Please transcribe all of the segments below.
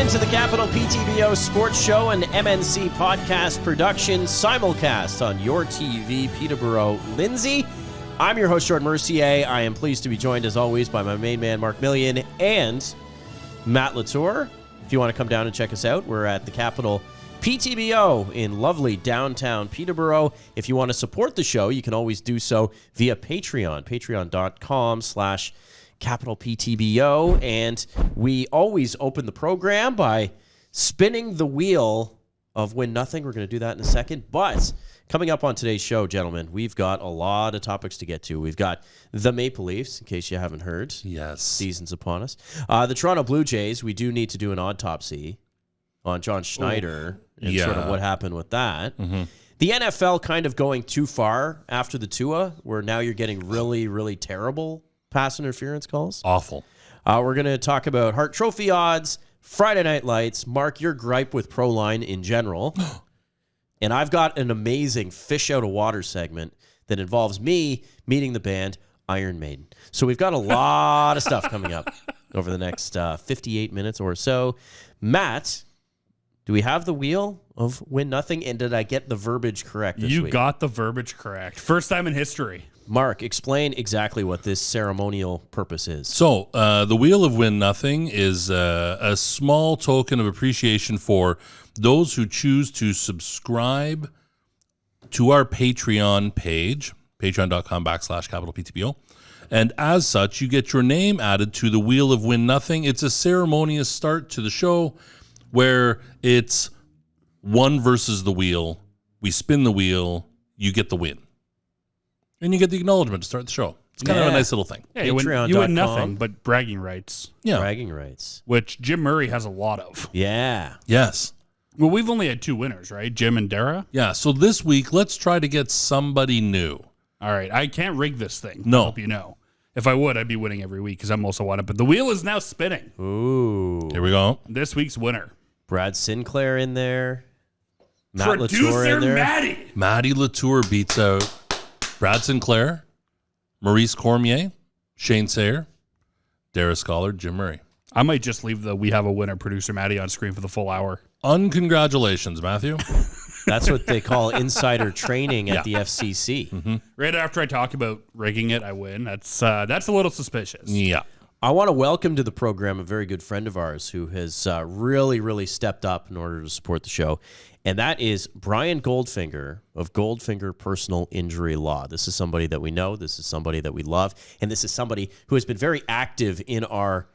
into the Capital PTBO Sports Show and MNC podcast production simulcast on your TV, Peterborough, Lindsay. I'm your host, Jordan Mercier. I am pleased to be joined, as always, by my main man, Mark Million, and Matt Latour. If you want to come down and check us out, we're at the Capital PTBO in lovely downtown Peterborough. If you want to support the show, you can always do so via Patreon, patreon.com/Capital PTBO. And we always open the program by spinning the wheel of Win Nothing. We're going to do that in a second. But coming up on today's show, gentlemen, we've got a lot of topics to get to. We've got the Maple Leafs, in case you haven't heard. Yes. Season's upon us. The Toronto Blue Jays, we do need to do an autopsy on John Schneider and sort of what happened with that. Mm-hmm. The NFL kind of going too far after the Tua, where now you're getting really, really terrible pass interference calls. Awful. We're going to talk about Hart Trophy odds, Friday Night Lights, Mark, your gripe with Proline in general. And I've got an amazing fish out of water segment that involves me meeting the band Iron Maiden. So we've got a lot of stuff coming up over the next 58 minutes or so. Matt, do we have the wheel of Win Nothing? And did I get the verbiage correct this week? You got the verbiage correct. First time in history. Mark, explain exactly what this ceremonial purpose is. So the Wheel of Win Nothing is a small token of appreciation for those who choose to subscribe to our Patreon page, patreon.com/Capital PTBO. And as such, you get your name added to the Wheel of Win Nothing. It's a ceremonious start to the show where it's one versus the wheel. We spin the wheel, you get the win. And you get the acknowledgement to start the show. It's kind of a nice little thing. Yeah, you win nothing but bragging rights. Yeah. Bragging rights. Which Jim Murray has a lot of. Yeah. Yes. Well, we've only had two winners, right? Jim and Dara? Yeah, so this week, let's try to get somebody new. All right, I can't rig this thing. No. I hope you know. If I would, I'd be winning every week because I'm also on it. But the wheel is now spinning. Ooh. Here we go. This week's winner. Brad Sinclair in there. Matt Latour Producer in there. Matty. Matty Latour beats out Brad Sinclair, Maurice Cormier, Shane Sayer, Dara Scholar, Jim Murray. I might just leave the We Have a Winner Producer Matty on screen for the full hour. Uncongratulations, Matthew. That's what they call insider training at the FCC. Mm-hmm. Right after I talk about rigging it, I win. That's a little suspicious. Yeah. I want to welcome to the program a very good friend of ours who has really, really stepped up in order to support the show. And that is Brian Goldfinger of Goldfinger Personal Injury Law. This is somebody that we know. This is somebody that we love. And this is somebody who has been very active in our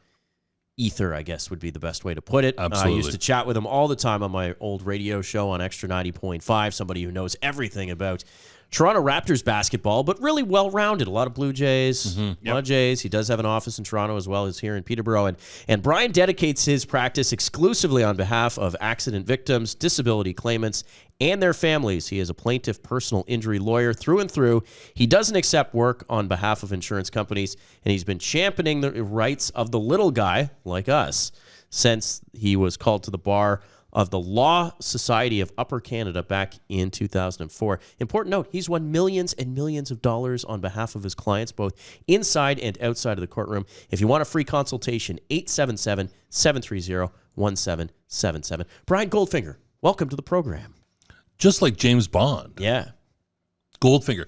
ether, I guess would be the best way to put it. Absolutely. I used to chat with him all the time on my old radio show on Extra 90.5, somebody who knows everything about Toronto Raptors basketball, but really well-rounded. A lot of Blue Jays, a lot of Jays. He does have an office in Toronto as well as here in Peterborough. And Brian dedicates his practice exclusively on behalf of accident victims, disability claimants, and their families. He is a plaintiff personal injury lawyer through and through. He doesn't accept work on behalf of insurance companies, and he's been championing the rights of the little guy, like us, since he was called to the bar of the Law Society of Upper Canada back in 2004. Important note, he's won millions and millions of dollars on behalf of his clients, both inside and outside of the courtroom. If you want a free consultation, 877-730-1777. Brian Goldfinger, welcome to the program. Just like James Bond. Yeah. Goldfinger.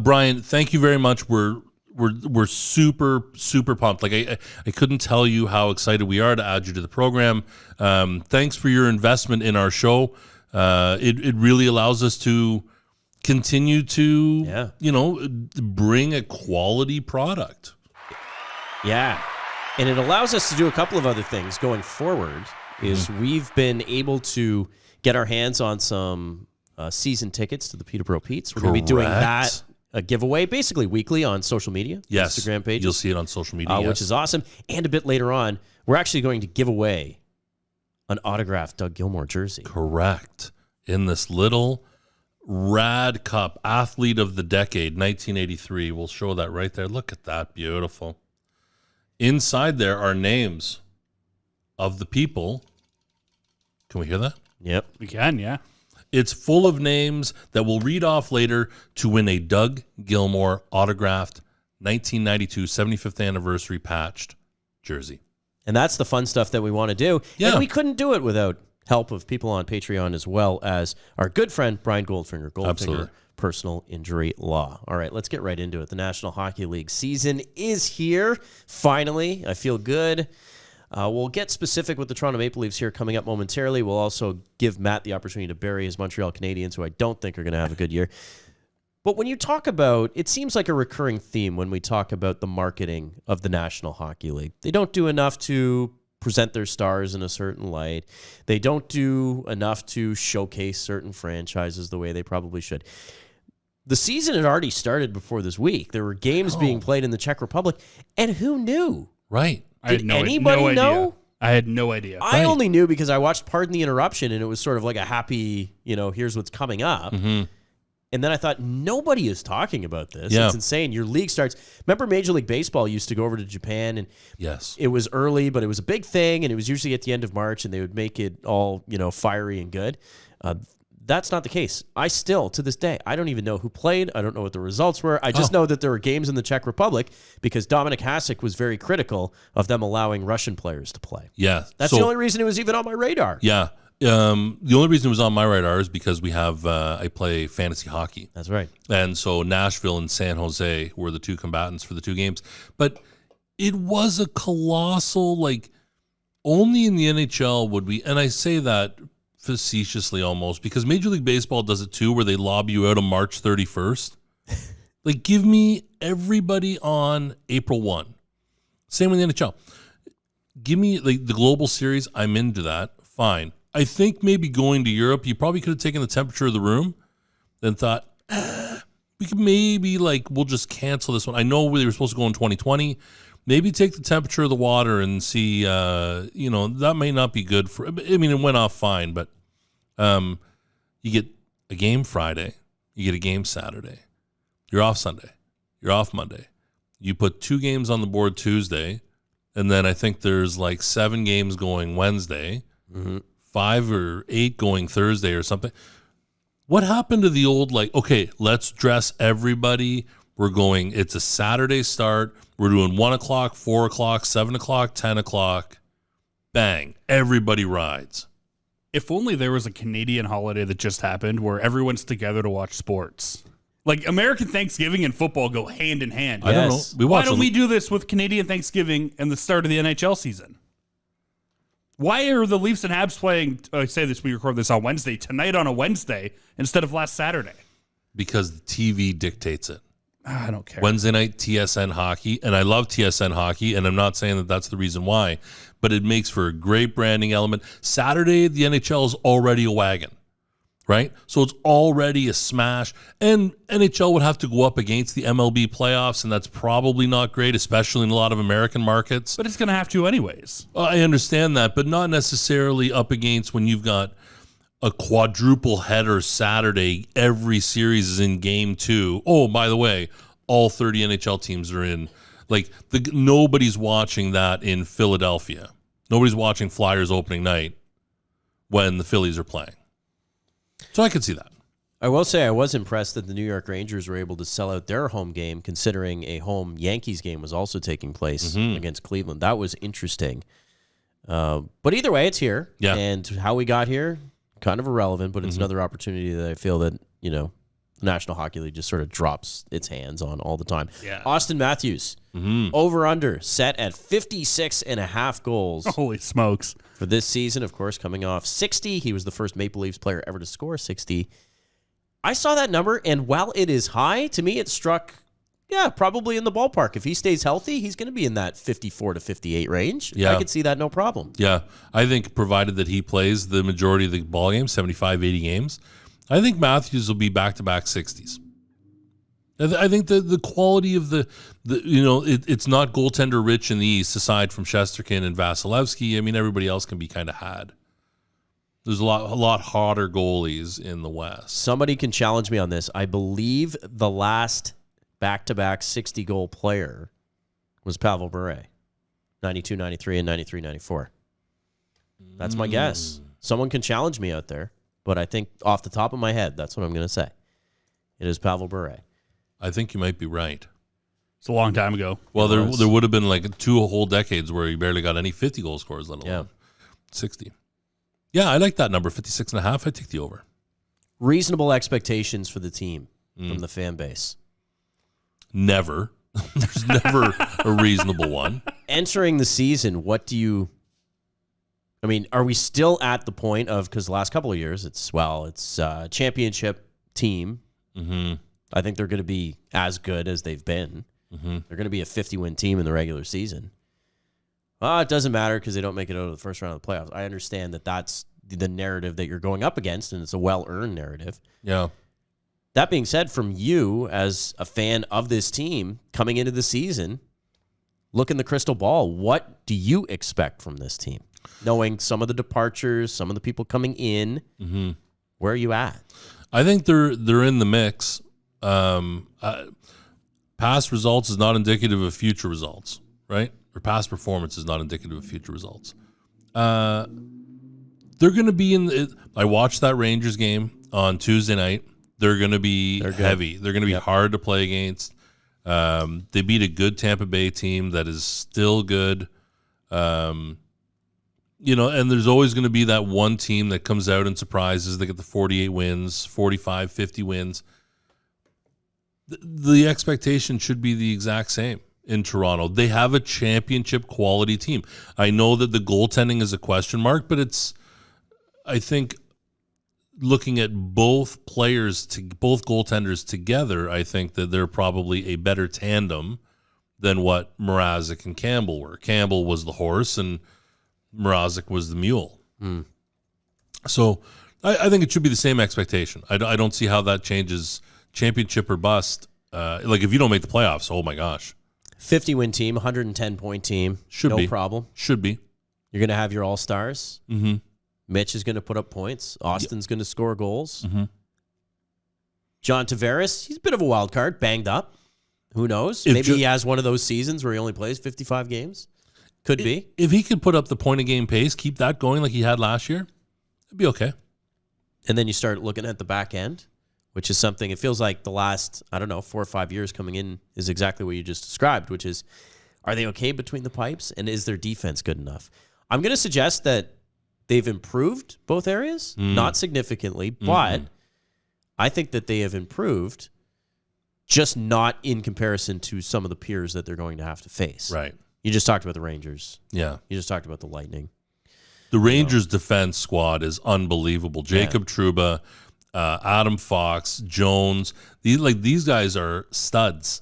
Brian, thank you very much. We're super pumped. Like I couldn't tell you how excited we are to add you to the program. Thanks for your investment in our show. It really allows us to continue to bring a quality product. Yeah. And it allows us to do a couple of other things going forward. Is we've been able to get our hands on some season tickets to the Peterborough Petes. We're going to be doing that. A giveaway basically weekly on social media, yes, Instagram pages. You'll see it on social media, which is awesome. And a bit later on, we're actually going to give away an autographed Doug Gilmour jersey. Correct. In this little rad cup, Athlete of the Decade, 1983. We'll show that right there. Look at that. Beautiful. Inside there are names of the people. Can we hear that? Yep. We can, yeah. It's full of names that we'll read off later to win a Doug Gilmour autographed 1992 75th anniversary patched jersey. And that's the fun stuff that we want to do. Yeah. And we couldn't do it without help of people on Patreon, as well as our good friend, Brian Goldfinger. Absolutely. Personal Injury Law. All right, let's get right into it. The National Hockey League season is here. Finally, I feel good. We'll get specific with the Toronto Maple Leafs here coming up momentarily. We'll also give Matt the opportunity to bury his Montreal Canadiens, who I don't think are going to have a good year. But when you talk about, it seems like a recurring theme when we talk about the marketing of the National Hockey League. They don't do enough to present their stars in a certain light. They don't do enough to showcase certain franchises the way they probably should. The season had already started before this week. There were games being played in the Czech Republic, and who knew? Right. Did anybody know? I had no idea. I only knew because I watched Pardon the Interruption, and it was sort of like a happy, here's what's coming up. Mm-hmm. And then I thought, nobody is talking about this. Yeah. It's insane. Your league starts. Remember Major League Baseball used to go over to Japan, and Yes. it was early, but it was a big thing, and it was usually at the end of March, and they would make it all, fiery and good. That's not the case. I still, to this day, I don't even know who played. I don't know what the results were. I just know that there were games in the Czech Republic because Dominik Hasek was very critical of them allowing Russian players to play. Yeah. That's the only reason it was even on my radar. Yeah. The only reason it was on my radar is because we have I play fantasy hockey. That's right. And so Nashville and San Jose were the two combatants for the two games. But it was a colossal, only in the NHL would we, and I say that facetiously almost, because Major League Baseball does it too, where they lob you out on March 31st. Give me everybody on April 1. Same with the NHL. Give me the global series. I'm into that. Fine. I think maybe going to Europe, you probably could have taken the temperature of the room and thought, we could maybe we'll just cancel this one. I know they were supposed to go in 2020. Maybe take the temperature of the water and see, that may not be good for, it went off fine, but you get a game Friday, you get a game Saturday, you're off Sunday, you're off Monday. You put 2 games on the board Tuesday, and then I think there's 7 games going Wednesday, 5 or 8 going Thursday or something. What happened to the old, okay, let's dress everybody. We're going, it's a Saturday start. We're doing 1 o'clock, 4 o'clock, 7 o'clock, 10 o'clock. Bang. Everybody rides. If only there was a Canadian holiday that just happened where everyone's together to watch sports. American Thanksgiving and football go hand in hand. I don't know. Why don't we do this with Canadian Thanksgiving and the start of the NHL season? Why are the Leafs and Habs playing, we record this on Wednesday, tonight on a Wednesday instead of last Saturday? Because the TV dictates it. I don't care. Wednesday night, TSN hockey, and I love TSN hockey, and I'm not saying that that's the reason why, but it makes for a great branding element. Saturday, the NHL is already a wagon, right? So it's already a smash, and NHL would have to go up against the MLB playoffs, and that's probably not great, especially in a lot of American markets. But it's going to have to anyways. I understand that, but not necessarily up against when you've got a quadruple header Saturday. Every series is in game 2. Oh, by the way, all 30 NHL teams are in. Nobody's watching that in Philadelphia. Nobody's watching Flyers opening night when the Phillies are playing. So I could see that. I will say I was impressed that the New York Rangers were able to sell out their home game, considering a home Yankees game was also taking place against Cleveland. That was interesting. But either way, it's here. Yeah. And how we got here, kind of irrelevant, but it's another opportunity that I feel that, the National Hockey League just sort of drops its hands on all the time. Yeah. Austin Matthews, over-under, set at 56.5 goals. Holy smokes. For this season, of course, coming off 60. He was the first Maple Leafs player ever to score 60. I saw that number, and while it is high, to me it struck, probably in the ballpark. If he stays healthy, he's going to be in that 54 to 58 range. Yeah. I could see that no problem. Yeah, I think provided that he plays the majority of the ball games, 75, 80 games, I think Matthews will be back-to-back 60s. I think the quality of it's not goaltender rich in the East, aside from Shesterkin and Vasilevsky. Everybody else can be kind of had. There's a lot hotter goalies in the West. Somebody can challenge me on this. I believe the last back-to-back 60-goal player was Pavel Bure, 92, 93, and 93, 94. That's my guess. Someone can challenge me out there, but I think off the top of my head, that's what I'm going to say. It is Pavel Bure. I think you might be right. It's a long time ago. Well, there would have been like 2 whole decades where he barely got any 50-goal scores, let alone 60. Yeah, I like that number, 56.5. I take the over. Reasonable expectations for the team from the fan base. Never. There's never a reasonable one. Entering the season, are we still at the point of, because the last couple of years, it's a championship team. Mm-hmm. I think they're going to be as good as they've been. Mm-hmm. They're going to be a 50-win team in the regular season. It doesn't matter because they don't make it out of the first round of the playoffs. I understand that that's the narrative that you're going up against, and it's a well-earned narrative. Yeah. That being said, from you as a fan of this team coming into the season, look in the crystal ball. What do you expect from this team? Knowing some of the departures, some of the people coming in, where are you at? I think they're in the mix. Past results is not indicative of future results, right? Or past performance is not indicative of future results. They're going to be I watched that Rangers game on Tuesday night. They're going to be heavy. They're going to be hard to play against. They beat a good Tampa Bay team that is still good. And there's always going to be that one team that comes out and surprises. They get the 48 wins, 45, 50 wins. The expectation should be the exact same in Toronto. They have a championship quality team. I know that the goaltending is a question mark, but I think looking at both goaltenders together, I think that they're probably a better tandem than what Mrazek and Campbell were. Campbell was the horse and Mrazek was the mule. So I think it should be the same expectation. I don't see how that changes championship or bust. If you don't make the playoffs, oh my gosh. 50-win team, 110-point team. Should be. No problem. Should be. You're going to have your all-stars. Mm-hmm. Mitch is going to put up points. Austin's going to score goals. Mm-hmm. John Tavares, he's a bit of a wild card, banged up. Who knows? Maybe he has one of those seasons where he only plays 55 games. Could be. If he could put up the point-a-game pace, keep that going like he had last year, it'd be okay. And then you start looking at the back end, which is something, it feels like the last, 4 or 5 years coming in is exactly what you just described, which is, are they okay between the pipes? And is their defense good enough? I'm going to suggest that they've improved both areas, not significantly, but I think that they have improved, just not in comparison to some of the peers that they're going to have to face. Right. You just talked about the Rangers. Yeah. You just talked about the Lightning. The Rangers' defense squad is unbelievable. Jacob Trouba, Adam Fox, Jones. These guys are studs.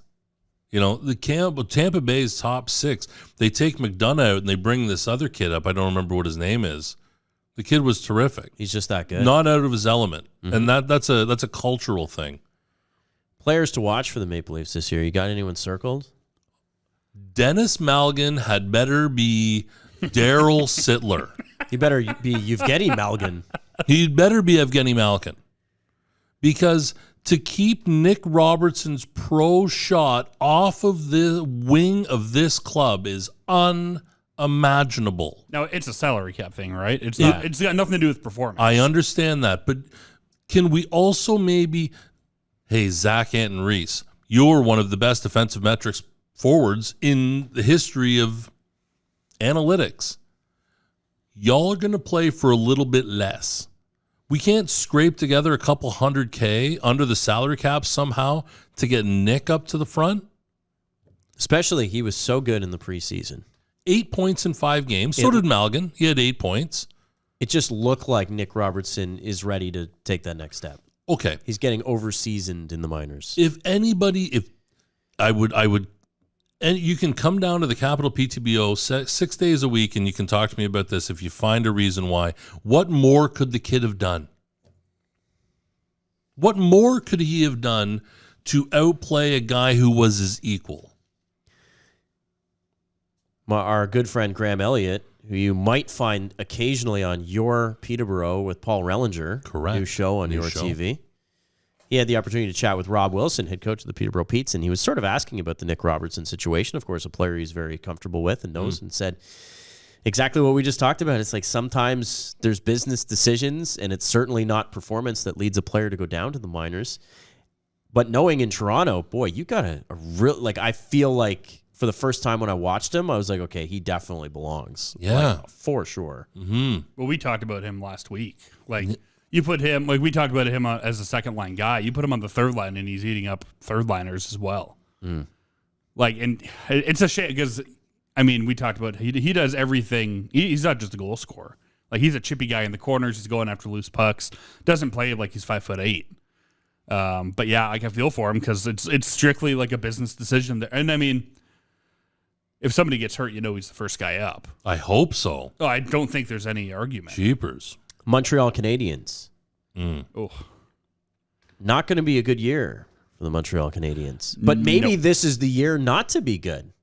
The Tampa Bay's top 6. They take McDonough out and they bring this other kid up. I don't remember what his name is. The kid was terrific. He's just that good. Not out of his element, and that's a cultural thing. Players to watch for the Maple Leafs this year. You got anyone circled? Dennis Malgin had better be Daryl Sittler. He better be Evgeny Malgin. He'd better be Evgeny Malkin. Because to keep Nick Robertson's pro shot off of the wing of this club is unimaginable. Now, it's a salary cap thing, right? It's got nothing to do with performance. I understand that, but can we also maybe, hey, Zach Anton-Reese, you're one of the best defensive metrics forwards in the history of analytics. Y'all are going to play for a little bit less. We can't scrape together a couple $100K under the salary cap somehow to get Nick up to the front. Especially, he was so good in the preseason. 8 points in 5 games. So did Malgin. He had 8 points. It just looked like Nick Robertson is ready to take that next step. Okay. He's getting over-seasoned in the minors. If I would, and you can come down to the Capital PTBO 6 days a week and you can talk to me about this if you find a reason why. What more could the kid have done? What more could he have done to outplay a guy who was his equal? Our good friend Graham Elliott, who you might find occasionally on your Peterborough with Paul Rellinger. Correct. New show on your TV. He had the opportunity to chat with Rob Wilson, head coach of the Peterborough Petes, and he was sort of asking about the Nick Robertson situation. Of course, a player he's very comfortable with and knows, and said exactly what we just talked about. It's like sometimes there's business decisions, and it's certainly not performance that leads a player to go down to the minors. But knowing in Toronto, boy, you got a real, like, I feel like for the first time when I watched him, I was like, okay, he definitely belongs. Yeah. Like, for sure. Well, we talked about him last week. Like, you put him, like, we talked about him as a second line guy. You put him on the third line, and he's eating up third liners as well. Like, and it's a shame because, I mean, we talked about he does everything. He's not just a goal scorer. Like, he's a chippy guy in the corners. He's going after loose pucks. Doesn't play like he's 5'8". But yeah, I can feel for him because it's strictly like a business decision there. And I mean, if somebody gets hurt, he's the first guy up. I hope so. Oh, I don't think there's any argument. Jeepers. Montreal Canadiens. Oh, Not going to be a good year for the Montreal Canadiens. But maybe this is the year not to be good.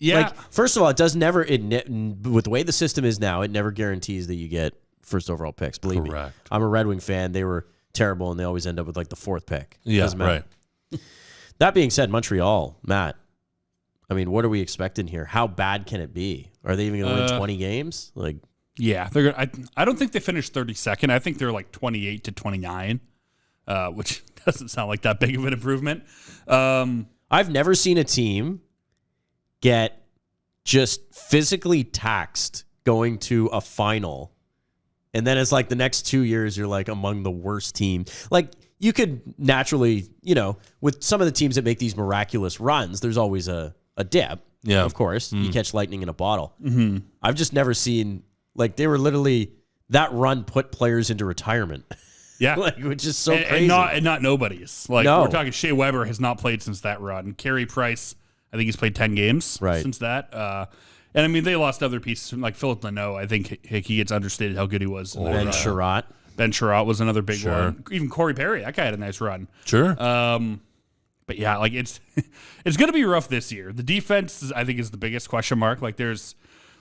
yeah. Like, first of all, it does never, with the way the system is now, it never guarantees that you get first overall picks. Believe me. Correct. I'm a Red Wing fan. They were terrible, and they always end up with like the fourth pick. Yeah, Doesn't matter. right. That being said, Montreal, Matt, I mean, what are we expecting here? How bad can it be? Are they even going to win 20 games? Like, Yeah, they're. I don't think they finished 32nd. I think they're like 28 to 29, which doesn't sound like that big of an improvement. I've never seen a team get just physically taxed going to a final, and then it's like the next 2 years you're like among the worst teams. Like, you could naturally, with some of the teams that make these miraculous runs, there's always a dip. Yeah. Of course. You catch lightning in a bottle. I've just never seen, like, they were literally, that run put players into retirement. Yeah, Like, which is so and crazy. not nobody's. Like, No. we're talking Shea Weber has not played since that run. Carey Price, I think he's played 10 games since that. And I mean, they lost other pieces like Philip Leno. I think he gets understated how good he was. In Ben Sherratt. Ben Sherratt was another big one. Even Corey Perry, that guy had a nice run. Sure. But yeah, like it's going to be rough this year. The defense, I think, is the biggest question mark. Like, there's,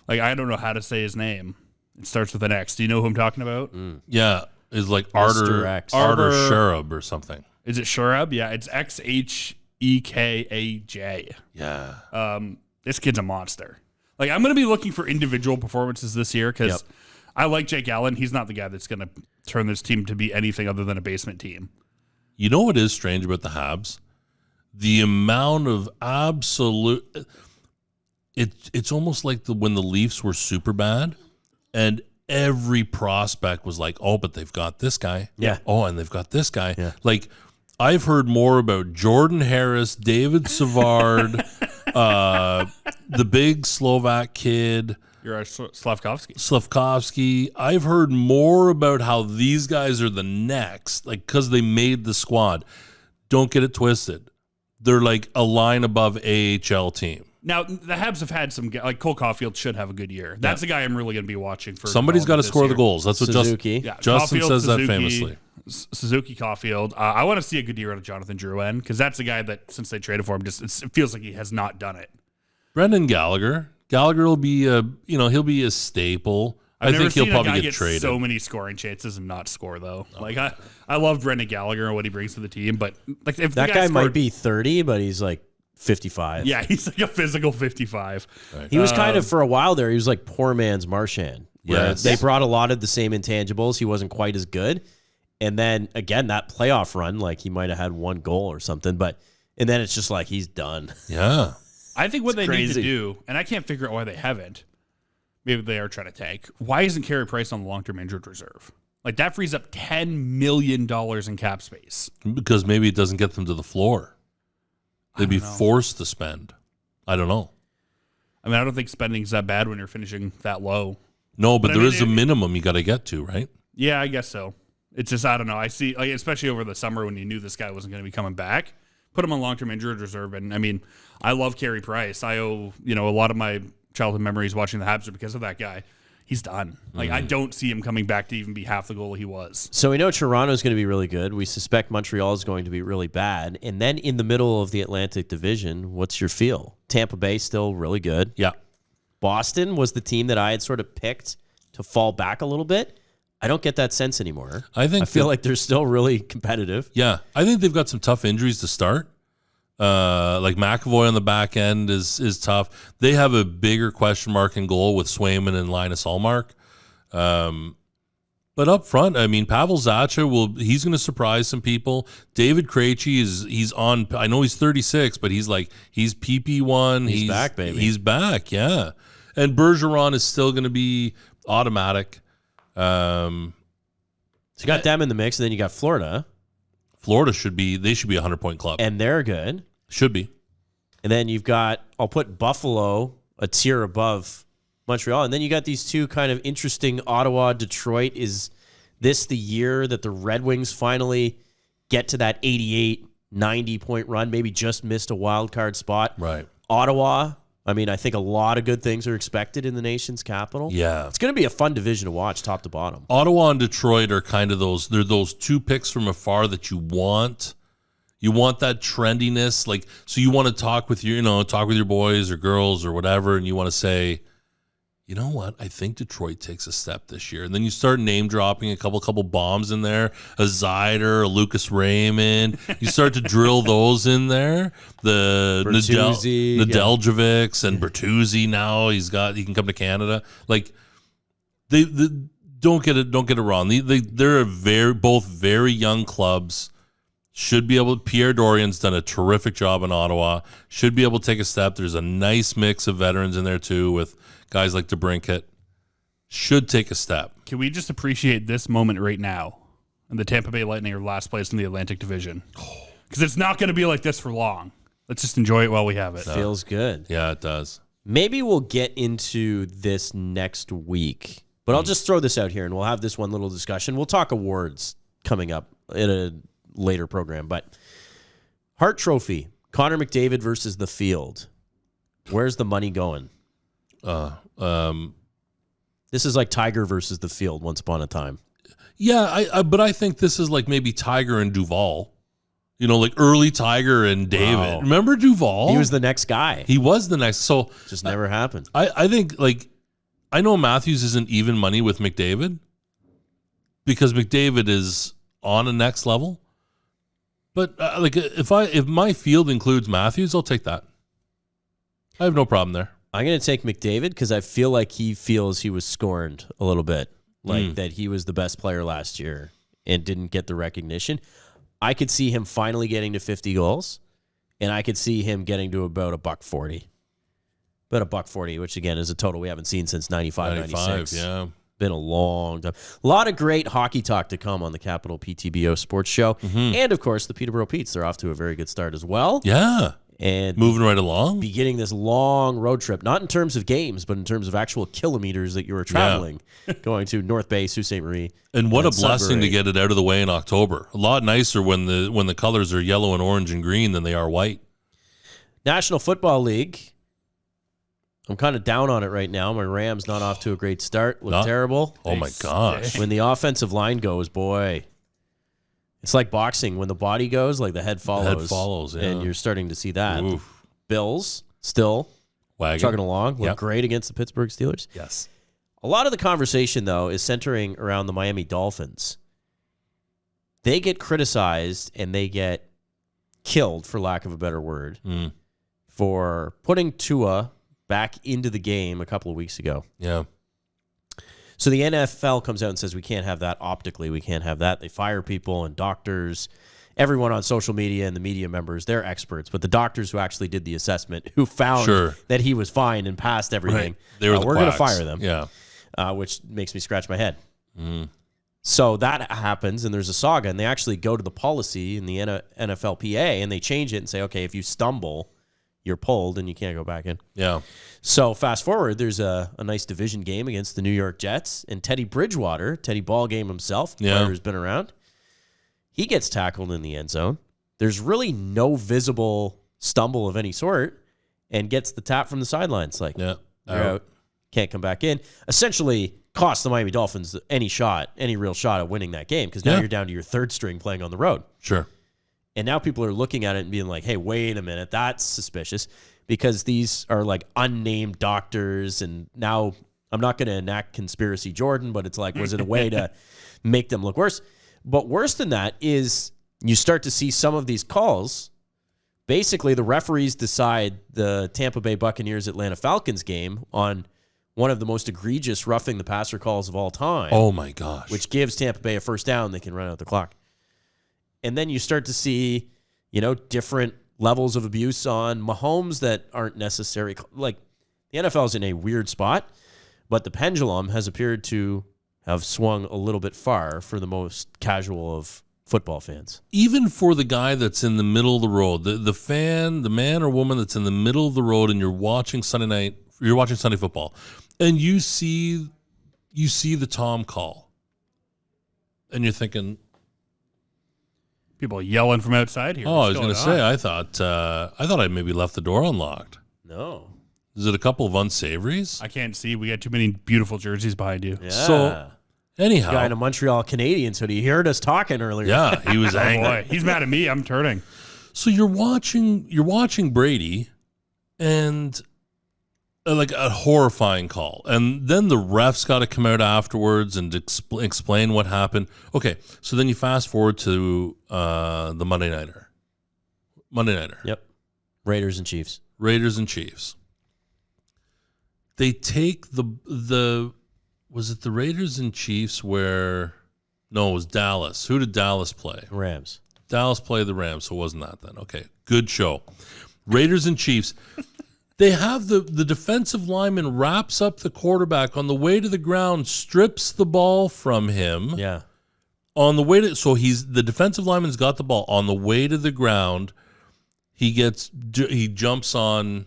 like, I don't know how to say his name. It starts with an X. Do you know who I'm talking about? Yeah. It's like Mr. X. Arter Sherab or something. Is it Sherab? Yeah, it's XHEKAJ. Yeah. This kid's a monster. Like, I'm going to be looking for individual performances this year because I like Jake Allen. He's not the guy that's going to turn this team to be anything other than a basement team. You know what is strange about the Habs? The amount of absolute... It's almost like when the Leafs were super bad and every prospect was like, oh, but they've got this guy. Yeah. Oh, and they've got this guy. Yeah. Like, I've heard more about Jordan Harris, David Savard, the big Slovak kid, You're Slavkovsky. Slavkovsky. I've heard more about how these guys are the next, like, because they made the squad. Don't get it twisted. They're like a line above AHL team. Now, the Habs have had some, like Cole Caulfield should have a good year. That's a guy I'm really going to be watching for. Somebody's got to score the goals. That's what Suzuki. Justin says that Suzuki, famously. Suzuki, Caulfield. I want to see a good year out of Jonathan Drouin because that's a guy that, since they traded for him, it feels like he has not done it. Brendan Gallagher. Gallagher will be he'll be a staple. I think he'll probably get traded. So many scoring chances and not score though. Like, I love Brendan Gallagher and what he brings to the team, but like, if That guy might be 30, but he's like 55. Yeah, he's like a physical 55. Right. He was kind of, for a while there, he was like poor man's Marchand. Yes. They brought a lot of the same intangibles. He wasn't quite as good. And then, again, that playoff run, like, he might have had one goal or something. And then it's just like, he's done. Yeah. I think what they need to crazy. do, and I can't figure out why they haven't, maybe they are trying to tank, why isn't Carey Price on the long-term injured reserve? Like, that frees up $10 million in cap space. Because maybe it doesn't get them to the floor. They'd be forced to spend. I don't know. I mean, I don't think spending's that bad when you're finishing that low. No, but I there mean, is a minimum you got to get to, right? Yeah, I guess so. It's just, I don't know. I see, like, especially over the summer when you knew this guy wasn't going to be coming back, put him on long-term injured reserve. And I mean, I love Carey Price. I owe, a lot of my childhood memories watching the Habs are because of that guy. He's done. Like, I don't see him coming back to even be half the goal he was. So we know Toronto's going to be really good. We suspect Montreal is going to be really bad. And then in the middle of the Atlantic Division, what's your feel? Tampa Bay still really good. Yeah. Boston was the team that I had sort of picked to fall back a little bit. I don't get that sense anymore. I feel like they're still really competitive. Yeah. I think they've got some tough injuries to start. Like McAvoy on the back end is tough. They have a bigger question mark in goal with Swayman and Linus Ullmark. But up front, I mean, Pavel Zacha he's going to surprise some people. David Krejci he's on, I know he's 36, but he's PP1. He's back, baby. He's back, yeah. And Bergeron is still going to be automatic. So you got them in the mix, and then you got Florida. Florida should be a 100-point club. And they're good. Should be. And then you've got, I'll put Buffalo a tier above Montreal. And then you got these two kind of interesting Ottawa, Detroit. Is this the year that the Red Wings finally get to that 88, 90-point run? Maybe just missed a wild card spot. Right. Ottawa, I mean, I think a lot of good things are expected in the nation's capital. Yeah. It's going to be a fun division to watch top to bottom. Ottawa and Detroit are kind of they're those two picks from afar that you want. You want that trendiness. Like, so you want to talk with your boys or girls or whatever, and you want to say, you know what? I think Detroit takes a step this year. And then you start name dropping a couple bombs in there, a Zeider, a Lucas Raymond. You start to drill those in there. The Nedeljkovics and Bertuzzi now. He can come to Canada. Like they don't get it wrong. They're both very young clubs. Should be able. Pierre Dorian's done a terrific job in Ottawa. Should be able to take a step. There's a nice mix of veterans in there too with guys like DeBrincat. Should take a step. Can we just appreciate this moment right now? And the Tampa Bay Lightning are last place in the Atlantic Division. Because it's not going to be like this for long. Let's just enjoy it while we have it. Feels good. Yeah, it does. Maybe we'll get into this next week. But I'll just throw this out here, and we'll have this one little discussion. We'll talk awards coming up in a later program. But Hart Trophy, Connor McDavid versus the field. Where's the money going? This is like Tiger versus the field once upon a time. Yeah, but I think this is like maybe Tiger and Duvall. Like early Tiger and David. Wow. Remember Duvall? He was the next guy. He was the next. So just never happened. I think I know Matthews isn't even money with McDavid because McDavid is on a next level. But if my field includes Matthews, I'll take that. I have no problem there. I'm going to take McDavid because I feel like he feels he was scorned a little bit, like that he was the best player last year and didn't get the recognition. I could see him finally getting to 50 goals, and I could see him getting to about $140. About $140, which again is a total we haven't seen since 95, 96. Yeah. Been a long time. A lot of great hockey talk to come on the Capital PTBO Sports Show. And, of course, the Peterborough Petes. They're off to a very good start as well. Yeah. And moving right along. Beginning this long road trip, not in terms of games, but in terms of actual kilometers that you were traveling, going to North Bay, Sault Ste. Marie. And what a blessing to get it out of the way in October. A lot nicer when the colors are yellow and orange and green than they are white. National Football League. I'm kind of down on it right now. My Rams not off to a great start. Look terrible. Oh, my gosh. When the offensive line goes, boy, it's like boxing. When the body goes, like the head follows. The head follows, yeah. And you're starting to see that. Oof. Bills still chugging along. Look great against the Pittsburgh Steelers. Yes. A lot of the conversation, though, is centering around the Miami Dolphins. They get criticized and they get killed, for lack of a better word, for putting Tua back into the game a couple of weeks ago. Yeah. So the NFL comes out and says, we can't have that optically. We can't have that. They fire people and doctors, everyone on social media and the media members, they're experts. But the doctors who actually did the assessment, who found that he was fine and passed everything, they were we're going to fire them. Yeah. Which makes me scratch my head. So that happens, and there's a saga, and they actually go to the policy in the NFLPA, and they change it and say, okay, if you stumble, you're pulled and you can't go back in. Yeah. So fast forward, there's a nice division game against the New York Jets, and Teddy Bridgewater, Teddy Ballgame himself, player who's been around, he gets tackled in the end zone. There's really no visible stumble of any sort, and gets the tap from the sidelines. Like, you're out, can't come back in. Essentially cost the Miami Dolphins any real shot at winning that game, because now you're down to your third string playing on the road. Sure. And now people are looking at it and being like, hey, wait a minute, that's suspicious, because these are like unnamed doctors. And now I'm not going to enact conspiracy Jordan, but it's like, was it a way to make them look worse? But worse than that is you start to see some of these calls. Basically, the referees decide the Tampa Bay Buccaneers Atlanta Falcons game on one of the most egregious roughing the passer calls of all time. Oh, my gosh. Which gives Tampa Bay a first down. They can run out the clock. And then you start to see, different levels of abuse on Mahomes that aren't necessary. Like, the NFL is in a weird spot, but the pendulum has appeared to have swung a little bit far for the most casual of football fans. Even for the guy that's in the middle of the road, the man or woman that's in the middle of the road, and you're watching Sunday football, and you see the Tom call, and you're thinking, people yelling from outside here. Oh, I was going to say, I thought I maybe left the door unlocked. No. Is it a couple of unsavories? I can't see. We got too many beautiful jerseys behind you. Yeah. So, anyhow. Guy in a Montreal Canadiens hoodie. He heard us talking earlier. Yeah, he was angry. Boy, he's mad at me. I'm turning. So you're watching Brady, and like a horrifying call, and then the refs got to come out afterwards and explain what happened. Okay, so then you fast forward to the Monday Nighter. Yep. Raiders and Chiefs. They take was it the Raiders and Chiefs where, no, it was Dallas. Who did Dallas play? Rams. Dallas played the Rams, so it wasn't that then. Okay, good show. Raiders and Chiefs. They have the defensive lineman wraps up the quarterback on the way to the ground, strips the ball from him. Yeah. On the way to, so the defensive lineman's got the ball on the way to the ground. He jumps on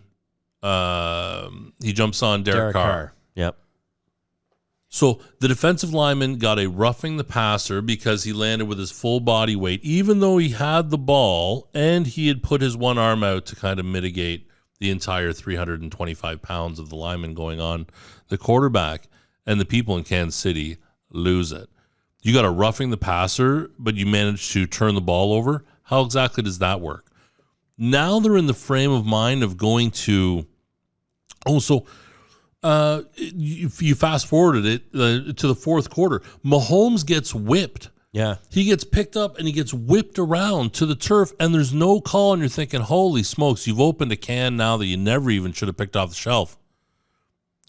Derek Carr. Yep. So the defensive lineman got a roughing the passer because he landed with his full body weight, even though he had the ball and he had put his one arm out to kind of mitigate the entire 325 pounds of the lineman going on the quarterback, and the people in Kansas City lose it. You got a roughing the passer, but you managed to turn the ball over. How exactly does that work? Now they're in the frame of mind of going to, you fast forwarded it to the fourth quarter. Mahomes gets whipped. Yeah. He gets picked up and he gets whipped around to the turf, and there's no call, and you're thinking, holy smokes, you've opened a can now that you never even should have picked off the shelf.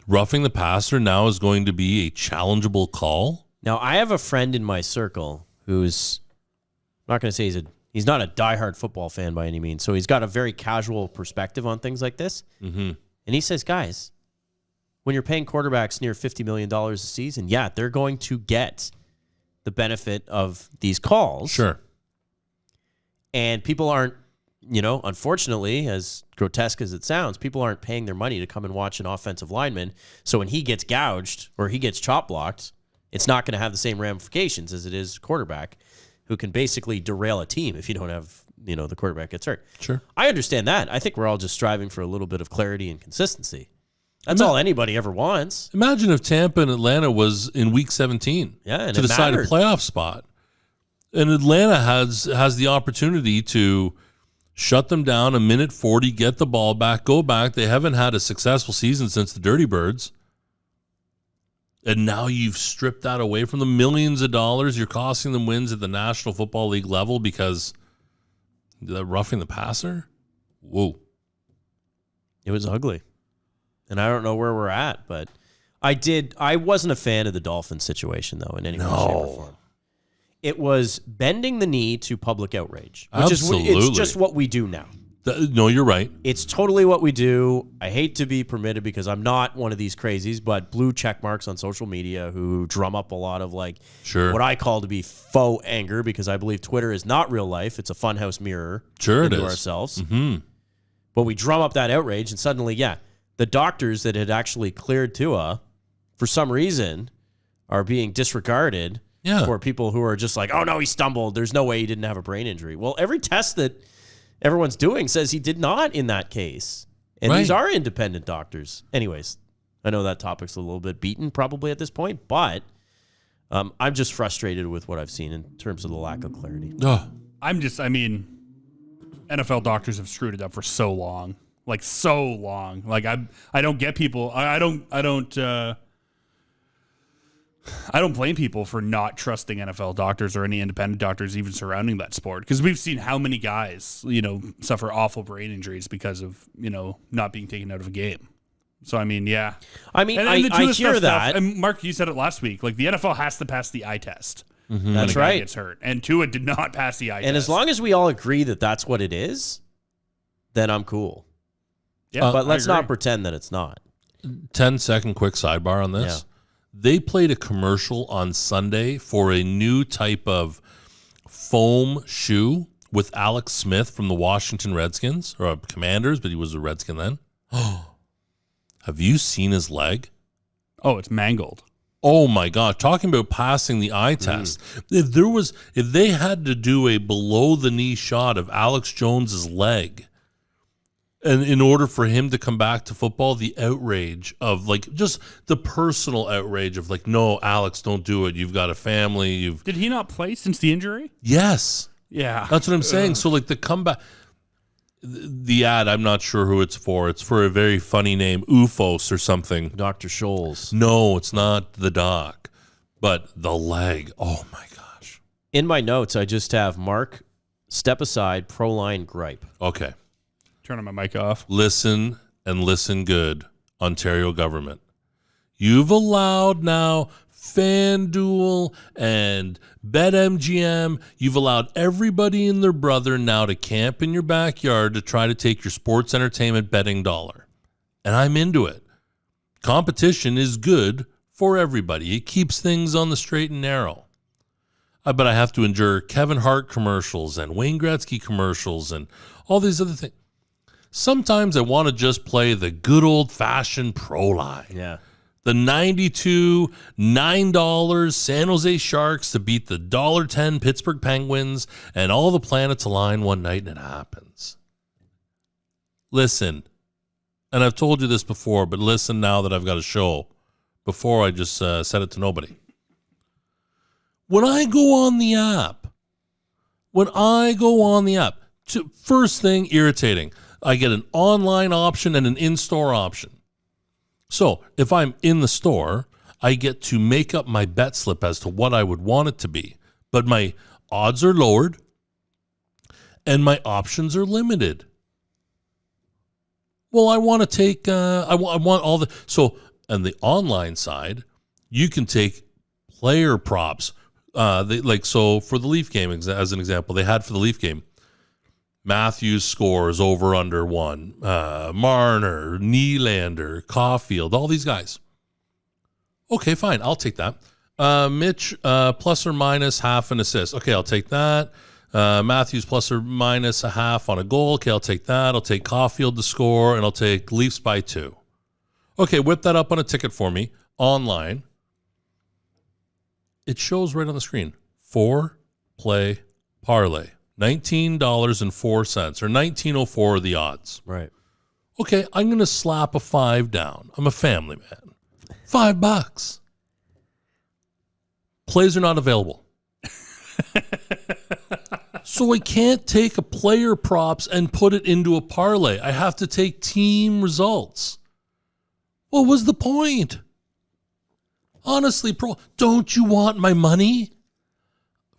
Roughing the passer now is going to be a challengeable call. Now, I have a friend in my circle who's, I'm not going to say he's not a diehard football fan by any means, so he's got a very casual perspective on things like this. Mm-hmm. And he says, guys, when you're paying quarterbacks near $50 million a season, yeah, they're going to get the benefit of these calls. Sure. And people aren't, unfortunately, as grotesque as it sounds, people aren't paying their money to come and watch an offensive lineman. So when he gets gouged or he gets chop blocked, it's not going to have the same ramifications as it is a quarterback who can basically derail a team if you don't have, the quarterback gets hurt. Sure. I understand that. I think we're all just striving for a little bit of clarity and consistency. That's all anybody ever wants. Imagine if Tampa and Atlanta was in Week 17 and to decide a playoff spot. And Atlanta has the opportunity to shut them down a minute 40, get the ball back, go back. They haven't had a successful season since the Dirty Birds. And now you've stripped that away from them. Millions of dollars. You're costing them wins at the National Football League level because the roughing the passer? Whoa. It was ugly. And I don't know where we're at, but I wasn't a fan of the Dolphins situation, though, in any way, shape, or form. It was bending the knee to public outrage. Absolutely. It's just what we do now. No, you're right. It's totally what we do. I hate to be permitted because I'm not one of these crazies, but blue check marks on social media who drum up a lot of what I call to be faux anger, because I believe Twitter is not real life. It's a funhouse mirror into ourselves. Mm-hmm. But we drum up that outrage, and suddenly, the doctors that had actually cleared Tua, for some reason, are being disregarded for people who are just like, oh, no, he stumbled. There's no way he didn't have a brain injury. Well, every test that everyone's doing says he did not in that case. And these are independent doctors. Anyways, I know that topic's a little bit beaten probably at this point, but I'm just frustrated with what I've seen in terms of the lack of clarity. NFL doctors have screwed it up for so long. Like, so long. Like, I don't get people. I don't blame people for not trusting NFL doctors or any independent doctors even surrounding that sport, because we've seen how many guys, suffer awful brain injuries because of, not being taken out of a game. So, I mean, yeah. I mean, And I the Tuiska hear stuff, that. and Mark, you said it last week. Like, the NFL has to pass the eye test. That's when a guy right. gets hurt. And Tua did not pass the eye test. And as long as we all agree that that's what it is, then I'm cool. Yeah, but let's not agree. pretend that it's not. 10-second quick sidebar on this. Yeah. They played a commercial on Sunday for a new type of foam shoe with Alex Smith from the Washington Redskins, or Commanders, but he was a Redskin then. Have you seen his leg? Oh, it's mangled. Oh my God! Talking about passing the eye test. If they had to do a below the knee shot of Alex Jones's leg, and in order for him to come back to football, the outrage of like just the personal outrage of like, no, Alex, don't do it. You've got a family. Did he not play since the injury? Yes, Yeah, that's what I'm saying. So like the comeback. The ad, I'm not sure who it's for. It's for a very funny name, Ufos or something. Dr. Scholes. No, it's not the doc, but the leg. Oh my gosh. In my notes, I just have Mark, step aside, pro-line gripe. Okay. turning my mic off. Listen and listen good, Ontario government. You've allowed now FanDuel and BetMGM. You've allowed everybody and their brother now to camp in your backyard to try to take your sports entertainment betting dollar. And I'm into it. Competition is good for everybody. It keeps things on the straight and narrow. But I have to endure Kevin Hart commercials and Wayne Gretzky commercials and all these other things. Sometimes I want to just play the good old-fashioned pro line. Yeah. The 92, $9 San Jose Sharks to beat the $1.10 Pittsburgh Penguins, and all the planets align one night and it happens. Listen, and I've told you this before, but listen now that I've got a show. Before I just said it to nobody. When I go on the app, first thing, irritating. I get an online option and an in-store option. So if I'm in the store, I get to make up my bet slip as to what I would want it to be. But my odds are lowered and my options are limited. Well, I want to take, I want all the, so on the online side, you can take player props. So for the Leaf game, as an example, they had for the Leaf game, Matthews scores over under 1, Marner, Nylander, Caulfield, all these guys. Okay, fine, I'll take that. Mitch, plus or minus half an assist. Okay, I'll take that. Matthews plus or minus a half on a goal. Okay, I'll take that. I'll take Caulfield to score, and I'll take Leafs by 2. Okay, whip that up on a ticket for me online. It shows right on the screen. 4-play parlay. $19.04 or $19.04 are the odds. Right. Okay, I'm going to slap a 5 down. I'm a family man. $5. Plays are not available. So I can't take a player props and put it into a parlay. I have to take team results. What was the point? Honestly, don't you want my money?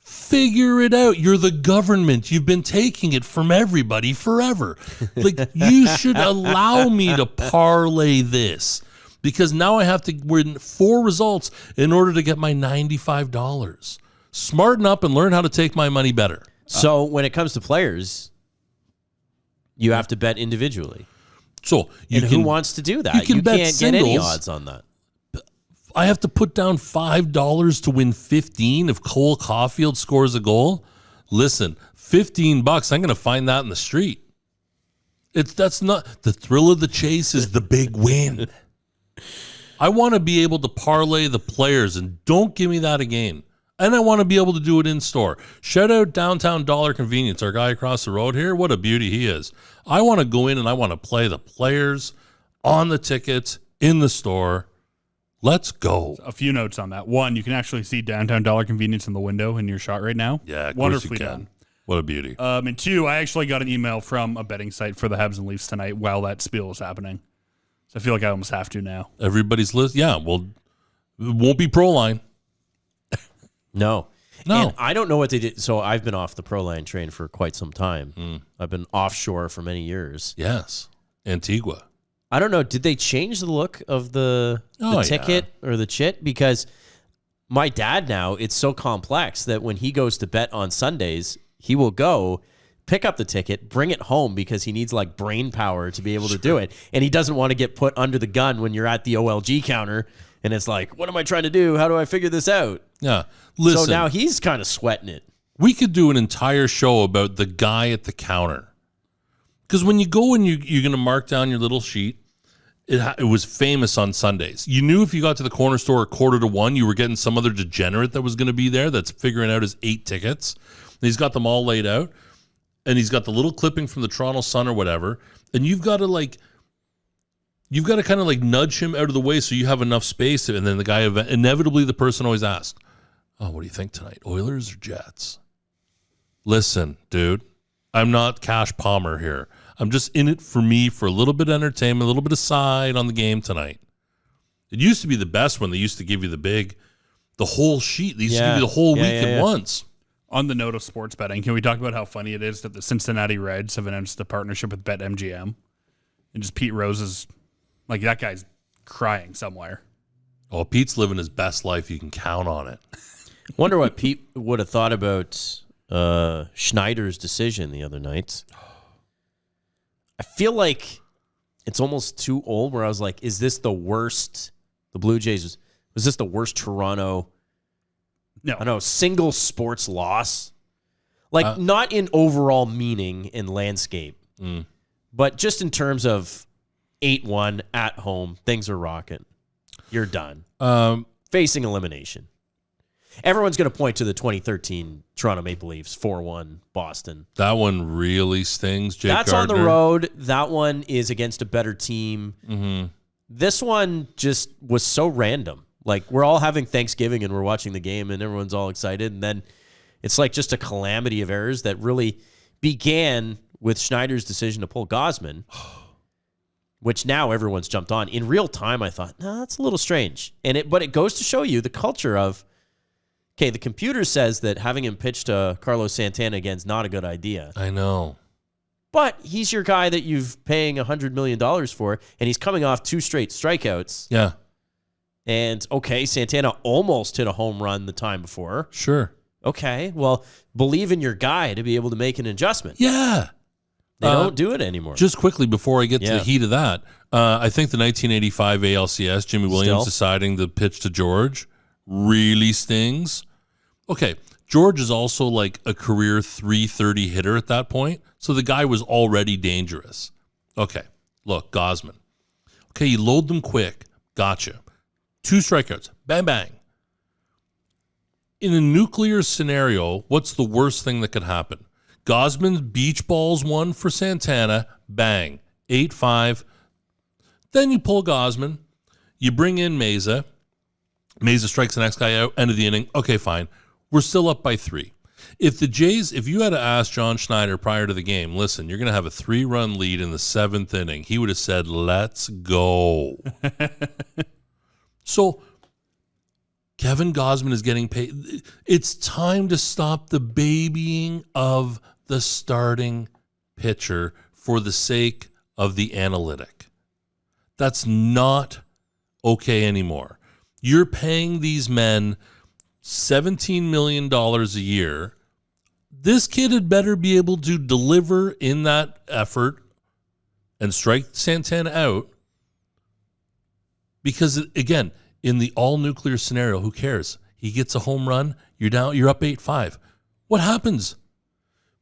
Figure it out. You're the government. You've been taking it from everybody forever. Like, you should allow me to parlay this, because now I have to win 4 results in order to get my $95. Smarten up and learn how to take my money better. So when it comes to players, you have to bet individually. So who wants to do that? You can bet can't get any singles. odds on that. I have to put down $5 to win 15 if Cole Caulfield scores a goal. Listen, $15, I'm going to find that in the street. That's not the thrill of the chase is the big win. I want to be able to parlay the players, and don't give me that again. And I want to be able to do it in store. Shout out Downtown Dollar Convenience, our guy across the road here. What a beauty he is. I want to go in and I want to play the players on the tickets in the store. Let's go. A few notes on that. One, you can actually see Downtown Dollar Convenience in the window in your shot right now. Yeah, of wonderfully course you can. done. What a beauty. And 2, I actually got an email from a betting site for the Habs and Leafs tonight while that spiel was happening. So I feel like I almost have to now. Everybody's list. Yeah, well, it won't be pro line. No. No. And I don't know what they did. So I've been off the pro line train for quite some time. I've been offshore for many years. Yes. Antigua. I don't know. Did they change the look of the ticket or the chit? Because my dad now, it's so complex that when he goes to bet on Sundays, he will go pick up the ticket, bring it home because he needs like brain power to be able to do it. And he doesn't want to get put under the gun when you're at the OLG counter and it's like, what am I trying to do? How do I figure this out? Yeah. Listen, so now he's kind of sweating it. We could do an entire show about the guy at the counter. Because when you go and you're going to mark down your little sheet, it was famous on Sundays. You knew if you got to the corner store at 1:45, you were getting some other degenerate that was going to be there that's figuring out his 8 tickets. And he's got them all laid out. And he's got the little clipping from the Toronto Sun or whatever. And you've got to kind of like nudge him out of the way so you have enough space. And then the guy, inevitably the person always asks, oh, what do you think tonight? Oilers or Jets? Listen, dude, I'm not Cash Palmer here. I'm just in it for me for a little bit of entertainment, a little bit of side on the game tonight. It used to be the best when they used to give you the whole sheet. They used to give you the whole week at once. On the note of sports betting, can we talk about how funny it is that the Cincinnati Reds have announced a partnership with BetMGM? And just Pete Rose is, like, that guy's crying somewhere. Oh, Pete's living his best life. You can count on it. Wonder what Pete would have thought about Schneider's decision the other night. I feel like it's almost too old where I was like, is this the worst? The Blue Jays, was this the worst Toronto? No. I don't know, single sports loss? Like, not in overall meaning in landscape, but just in terms of 8-1 at home, things are rocking. You're done. Facing elimination. Everyone's going to point to the 2013 Toronto Maple Leafs 4-1 Boston. That one really stings, Jake That's Gardner. on the road. That one is against a better team. Mm-hmm. This one just was so random. Like, we're all having Thanksgiving and we're watching the game and everyone's all excited. And then it's like just a calamity of errors that really began with Schneider's decision to pull Gosman, which now everyone's jumped on. In real time, I thought, no, that's a little strange. But it goes to show you the culture of, okay, the computer says that having him pitch to Carlos Santana again is not a good idea. I know. But he's your guy that you've paying $100 million for, and he's coming off 2 straight strikeouts. Yeah. And, okay, Santana almost hit a home run the time before. Sure. Okay, well, believe in your guy to be able to make an adjustment. Yeah. They don't do it anymore. Just quickly before I get to the heat of that, I think the 1985 ALCS, Jimmy Williams deciding to pitch to George really stings. Okay, George is also like a career 330 hitter at that point, so the guy was already dangerous. Okay, look, Gosman. Okay, you load them quick. Gotcha. 2 strikeouts. Bang, bang. In a nuclear scenario, what's the worst thing that could happen? Gosman beach balls one for Santana. Bang. 8-5. Then you pull Gosman. You bring in Meza. Meza strikes the next guy out. End of the inning. Okay, fine. We're still up by 3. If the Jays, if you had to ask John Schneider prior to the game, listen, you're going to have a 3-run lead in the 7th inning, he would have said, let's go. So Kevin Gosman is getting paid. It's time to stop the babying of the starting pitcher for the sake of the analytic. That's not okay anymore. You're paying these men $17 million a year. This kid had better be able to deliver in that effort and strike Santana out. Because, again, in the all-nuclear scenario, who cares? He gets a home run, you're up 8-5. What happens?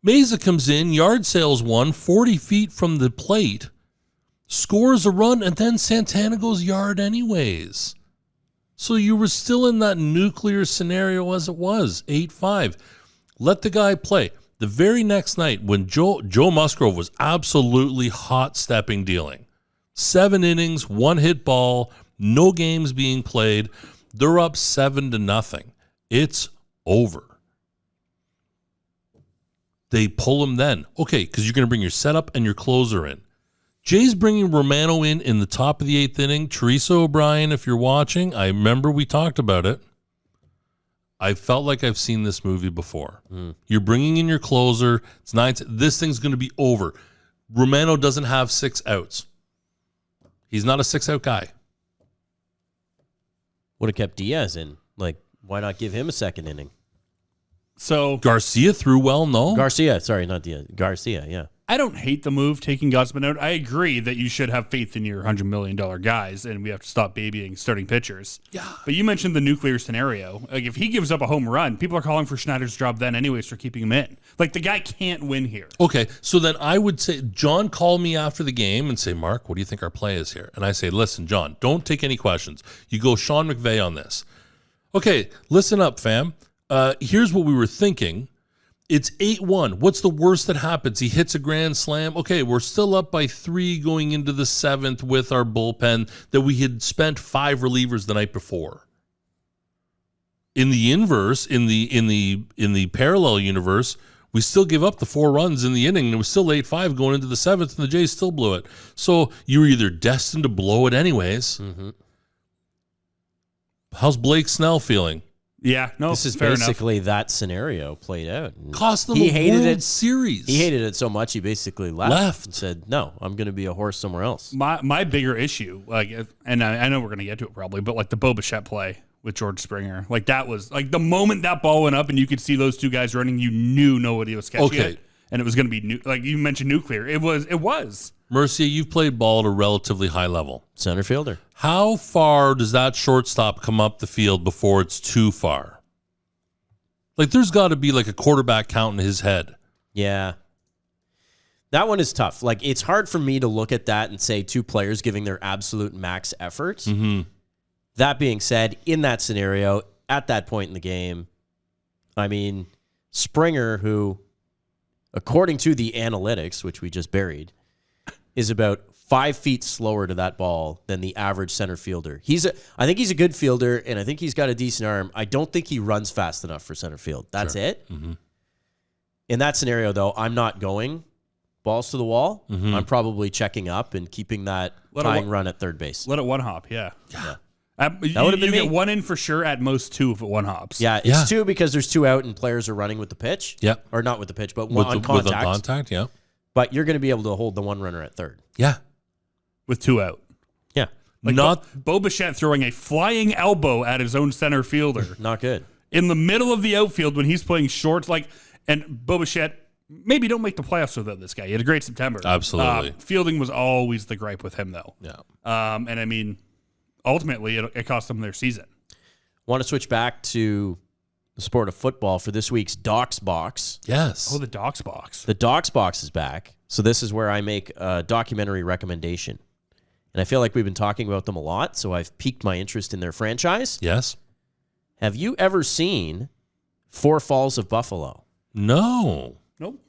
Meza comes in, yard sales one, 40 feet from the plate, scores a run, and then Santana goes yard anyways. So you were still in that nuclear scenario as it was, 8-5. Let the guy play. The very next night, when Joe Musgrove was absolutely hot-stepping dealing, 7 innings, 1 hit ball, no games being played, they're up 7-0. It's over. They pull him then. Okay, because you're going to bring your setup and your closer in. Jay's bringing Romano in the top of the 8th inning. Teresa O'Brien, if you're watching, I remember we talked about it. I felt like I've seen this movie before. You're bringing in your closer. It's 9. This thing's going to be over. Romano doesn't have 6 outs. He's not a 6-out guy. Would have kept Diaz in. Like, why not give him a second inning? So Garcia threw well, no? Garcia, sorry, not Diaz. Garcia, yeah. I don't hate the move taking Gausman out. I agree that you should have faith in your $100 million guys, and we have to stop babying starting pitchers. Yeah. But you mentioned the nuclear scenario. Like, if he gives up a home run, people are calling for Schneider's job then anyways for keeping him in. Like, the guy can't win here. Okay, so then I would say, John called me after the game and say, Mark, what do you think our play is here? And I say, listen, John, don't take any questions. You go Sean McVay on this. Okay, listen up, fam. Here's what we were thinking. It's 8-1. What's the worst that happens? He hits a grand slam. Okay, we're still up by 3 going into the 7th with our bullpen that we had spent 5 relievers the night before. In the inverse, in the parallel universe, we still give up the 4 runs in the inning, and it was still 8-5 going into the 7th, and the Jays still blew it. So you were either destined to blow it anyways. Mm-hmm. How's Blake Snell feeling? Yeah, no, this is fair basically enough. that scenario played out. Cost them a World Series. He hated it so much he basically left and said, "No, I'm going to be a horse somewhere else." My bigger issue, like, and I know we're going to get to it probably, but like the Bo Bichette play with George Springer, like that was like the moment that ball went up and you could see those two guys running, you knew nobody was catching it, and it was going to be like you mentioned nuclear. It was. Mercier, you've played ball at a relatively high level. Center fielder. How far does that shortstop come up the field before it's too far? Like, there's got to be like a quarterback count in his head. Yeah. That one is tough. Like, it's hard for me to look at that and say 2 players giving their absolute max effort. Mm-hmm. That being said, in that scenario, at that point in the game, I mean, Springer, who, according to the analytics, which we just buried, is about 5 feet slower to that ball than the average center fielder. I think he's a good fielder, and I think he's got a decent arm. I don't think he runs fast enough for center field. That's it. Mm-hmm. In that scenario, though, I'm not going balls to the wall. Mm-hmm. I'm probably checking up and keeping that tying run at third base. Let it one hop, yeah. That would have been get 1 in for sure, at most 2 if it one hops. Yeah, it's 2 because there's 2 out and players are running with the pitch. Yeah. Or not with the pitch, but on contact. With the contact, yeah. But you're going to be able to hold the 1 runner at third. Yeah. With 2 out. Yeah. Like Bo Bichette throwing a flying elbow at his own center fielder. Not good. In the middle of the outfield when he's playing short, and Bo Bichette, maybe don't make the playoffs without this guy. He had a great September. Absolutely. Fielding was always the gripe with him, though. Yeah. And I mean, ultimately, it cost them their season. Want to switch back to the sport of football for this week's Docs Box. Yes. Oh, the Docs Box. The Docs Box is back. So this is where I make a documentary recommendation. And I feel like we've been talking about them a lot, so I've piqued my interest in their franchise. Yes. Have you ever seen Four Falls of Buffalo? No. Nope.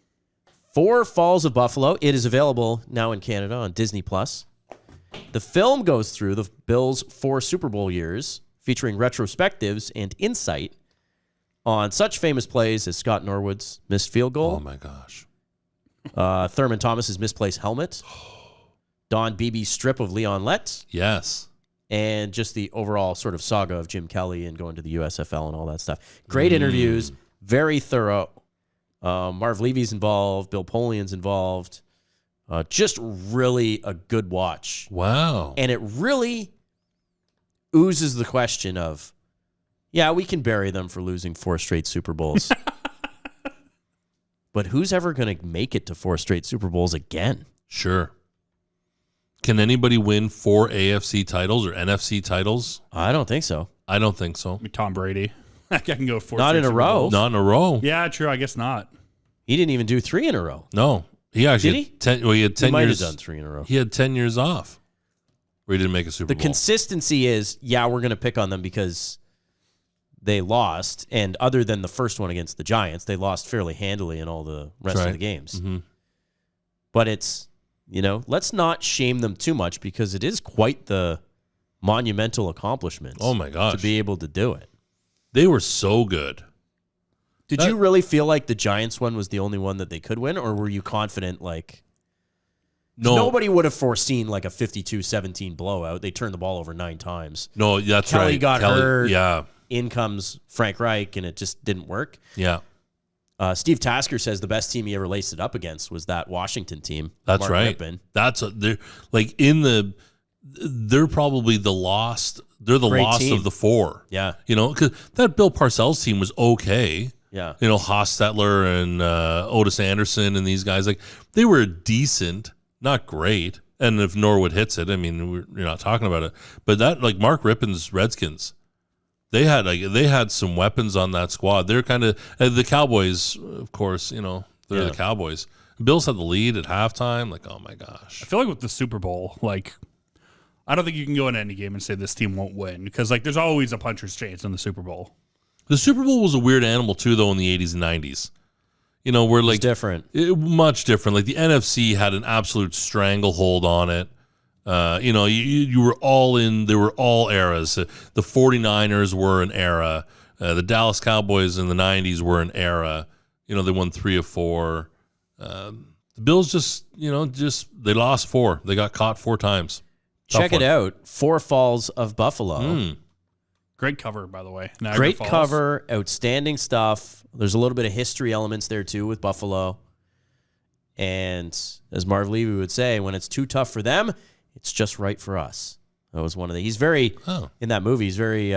Four Falls of Buffalo. It is available now in Canada on Disney+. The film goes through the Bills' 4 Super Bowl years, featuring retrospectives and insight on such famous plays as Scott Norwood's missed field goal. Oh, my gosh. Thurman Thomas's misplaced helmet. Don Beebe's strip of Leon Lett. Yes. And just the overall sort of saga of Jim Kelly and going to the USFL and all that stuff. Great interviews. Very thorough. Marv Levy's involved. Bill Polian's involved. Just really a good watch. Wow. And it really oozes the question of, yeah, we can bury them for losing 4 straight Super Bowls. But who's ever going to make it to 4 straight Super Bowls again? Sure. Can anybody win 4 AFC titles or NFC titles? I don't think so. I don't think so. Tom Brady. I can go 4 Not in a Super row. Bowls. Not in a row. Yeah, true. I guess not. He didn't even do 3 in a row. No. He actually Did he? had 10, well, he had 10 He might years. have done 3 in a row. He had 10 years off where he didn't make a Super The Bowl. consistency is, yeah, we're going to pick on them because they lost. And other than the first one against the Giants, they lost fairly handily in all the rest of the games. Mm-hmm. But it's, let's not shame them too much because it is quite the monumental accomplishment. Oh, my gosh. To be able to do it. They were so good. Did you really feel like the Giants one was the only one that they could win? Or were you confident No. Nobody would have foreseen like a 52-17 blowout. They turned the ball over 9 times. No, that's Kelly right. got hurt. Yeah. In comes Frank Reich, and it just didn't work. Yeah. Steve Tasker says the best team he ever laced it up against was that Washington team. That's Mark right. Rippon. That's they're like in the they're probably the lost. They're the Great lost team. of the four. Yeah. Because that Bill Parcells team was okay. Yeah. Hostetler and Otis Anderson and these guys, like they were decent, not great. And if Norwood hits it, I mean, you're not talking about it. But that, like Mark Rippon's Redskins, they had some weapons on that squad. They're kind of the Cowboys, of course. They're the Cowboys. Bills had the lead at halftime. Like, oh my gosh! I feel like with the Super Bowl, like I don't think you can go into any game and say this team won't win because like there's always a puncher's chance in the Super Bowl. The Super Bowl was a weird animal too, though, in the 80s and 90s. Where like different, much different. Like the NFC had an absolute stranglehold on it. You were all in. They were all eras. The 49ers were an era. The Dallas Cowboys in the 90s were an era. They won 3 of 4. The Bills just they lost 4. They got caught 4 times. Check it out. 4 Falls of Buffalo. Great cover, by the way. Niagara Great Falls. cover, outstanding stuff. There's a little bit of history elements there too with Buffalo. And as Marv Levy would say, when it's too tough for them, it's just right for us. That was one of the. He's very in that movie. He's very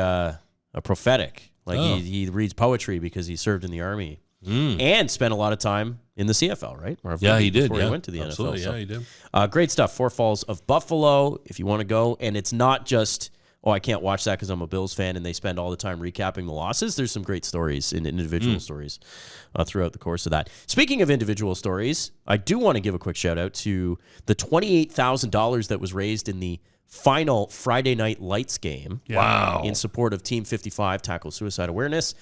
prophetic. Like he reads poetry because he served in the army and spent a lot of time in the CFL. Right? Marv Levy, he did. Before he went to the NFL. So, he did. Great stuff. 4 Falls of Buffalo. If you want to go, and it's not just. Oh, I can't watch that because I'm a Bills fan and they spend all the time recapping the losses. There's some great stories in individual stories throughout the course of that. Speaking of individual stories, I do want to give a quick shout out to the $28,000 that was raised in the final Friday Night Lights game. Yeah. Wow. In support of Team 55 Tackle Suicide Awareness.